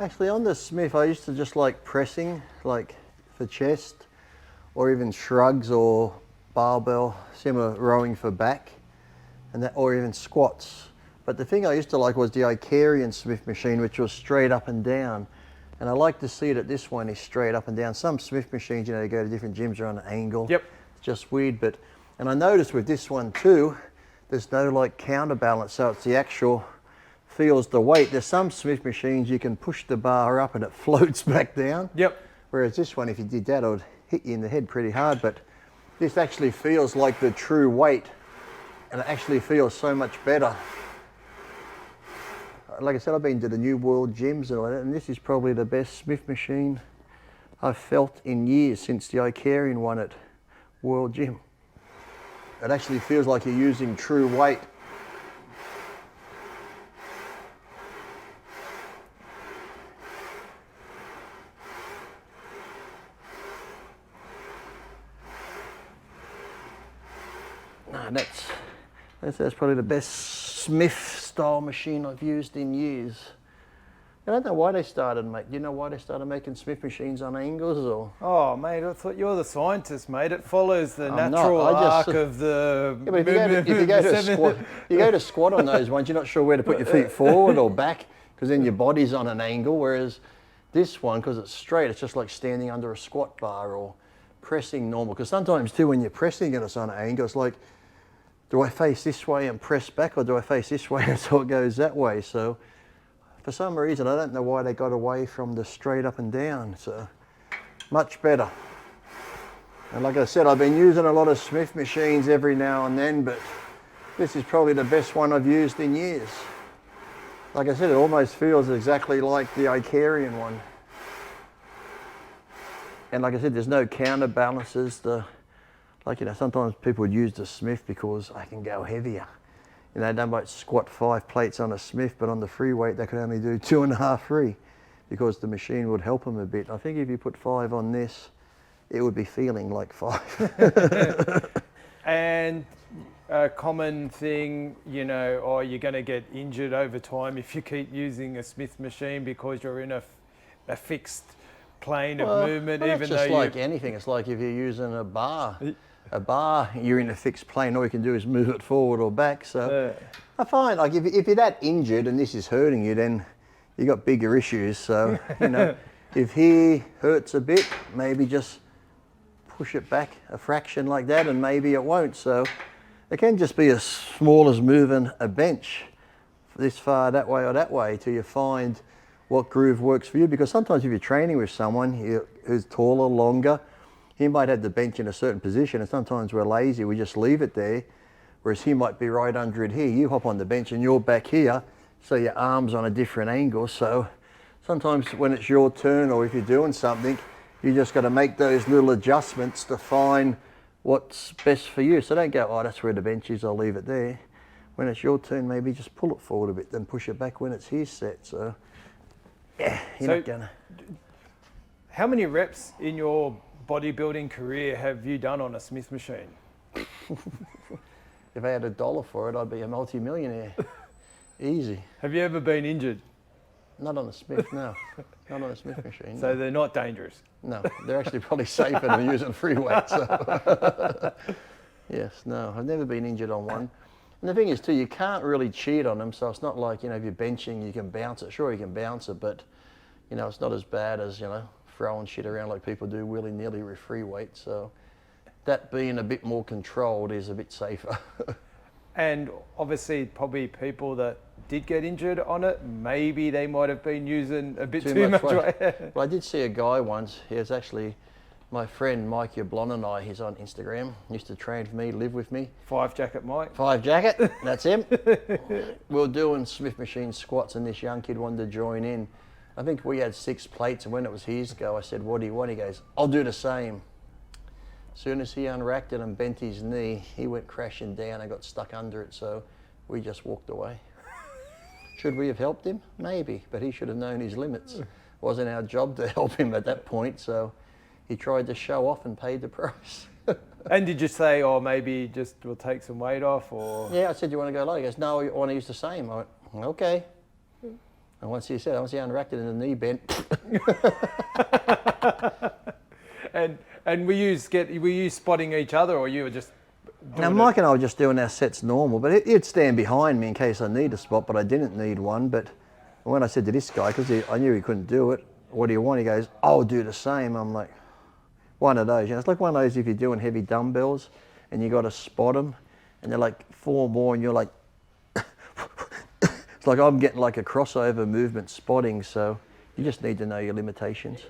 Actually, on the Smith, I used to just like pressing, like for chest, or even shrugs or barbell, similar rowing for back, and that, or even squats. But the thing I used to like was the Icarian Smith machine, which was straight up and down. And I like to see that this one is straight up and down. Some Smith machines, you know, you go to different gyms, are on an angle. Yep. It's just weird, but, and I noticed with this one too, there's no like counterbalance, so it's the actual, feels the weight. There's some Smith machines you can push the bar up and it floats back down. Yep. Whereas this one, if you did that, it would hit you in the head pretty hard, but this actually feels like the true weight, and it actually feels so much better. Like I said, I've been to the New World gyms and all that, and this is probably the best Smith machine I've felt in years since the Icarian one at World Gym. It actually feels like you're using true weight. No, that's probably the best Smith style machine I've used in years. I don't know why they started making. Do you know why they started making Smith machines on angles or? Oh, mate, I thought you're the scientist, mate. It follows the I'm natural not. arc of the. Yeah, but if you go to squat on those ones, you're not sure where to put your feet forward or back, because then your body's on an angle. Whereas this one, because it's straight, it's just like standing under a squat bar or pressing normal. Because sometimes too, when you're pressing and it's on an angle, it's like, do I face this way and press back, or do I face this way and so it goes that way? So for some reason, I don't know why they got away from the straight up and down. So much better. And like I said, I've been using a lot of Smith machines every now and then, but this is probably the best one I've used in years. Like I said, it almost feels exactly like the Icarian one. And like I said, there's no counterbalances. Like, you know, sometimes people would use the Smith because I can go heavier. You know, they might squat 5 plates on a Smith, but on the free weight, they could only do 2.5 free because the machine would help them a bit. I think if you put 5 on this, it would be feeling like 5. And a common thing, you know, oh, you're going to get injured over time if you keep using a Smith machine because you're in a fixed plane of movement. Well, even it's just though like anything. It's like if you're using a bar, you're in a fixed plane. All you can do is move it forward or back. So I find, like, if you're that injured and this is hurting you, then you got bigger issues. So, you know, if he hurts a bit, maybe just push it back a fraction like that, and maybe it won't. So it can just be as small as moving a bench this far that way or that way till you find what groove works for you. Because sometimes if you're training with someone who's taller, longer, he might have the bench in a certain position, and sometimes we're lazy, we just leave it there, whereas he might be right under it here. You hop on the bench and you're back here, so your arm's on a different angle. So sometimes when it's your turn, or if you're doing something, you just got to make those little adjustments to find what's best for you. So don't go, oh, that's where the bench is, I'll leave it there. When it's your turn, maybe just pull it forward a bit, then push it back when it's his set. So yeah, you're not gonna. How many reps in your bodybuilding career have you done on a Smith machine? If I had $1 for it, I'd be a multi-millionaire. Easy. Have you ever been injured? Not on a Smith, no. Not on a Smith machine. So no. they're not dangerous? No, they're actually probably safer than using free weight. So. Yes, no, I've never been injured on one. And the thing is too, you can't really cheat on them, so it's not like, you know, if you're benching, you can bounce it. Sure, you can bounce it, but, you know, it's not as bad as, you know, throwing shit around like people do willy-nilly with free weight. So that being a bit more controlled is a bit safer. And obviously probably people that did get injured on it, maybe they might have been using a bit too much weight. Well, I did see a guy once, he was actually my friend Mike Yablon and I, he's on Instagram, used to train for me, live with me. 5 Jacket Mike. 5 Jacket, that's him. We were doing Smith machine squats and this young kid wanted to join in. I think we had 6 plates, and when it was his go, I said, what do you want? He goes, I'll do the same. As soon as he unracked it and bent his knee, he went crashing down and got stuck under it, so we just walked away. Should we have helped him? Maybe, but he should have known his limits. It wasn't our job to help him at that point, so he tried to show off and paid the price. And did you say, oh, maybe just we'll take some weight off, or? Yeah, I said, you want to go low? He goes, no, I want to use the same. I went, okay. And once he unracked it and the knee bent. And were you spotting each other, or you were just Now Mike and I were just doing our sets normal, but he'd stand behind me in case I need a spot, but I didn't need one. But when I said to this guy, because I knew he couldn't do it, what do you want? He goes, I'll do the same. I'm like, one of those. You know, it's like one of those if you're doing heavy dumbbells and you got to spot them, and they're like 4 more, and you're like, it's like I'm getting like a crossover movement spotting. So you just need to know your limitations.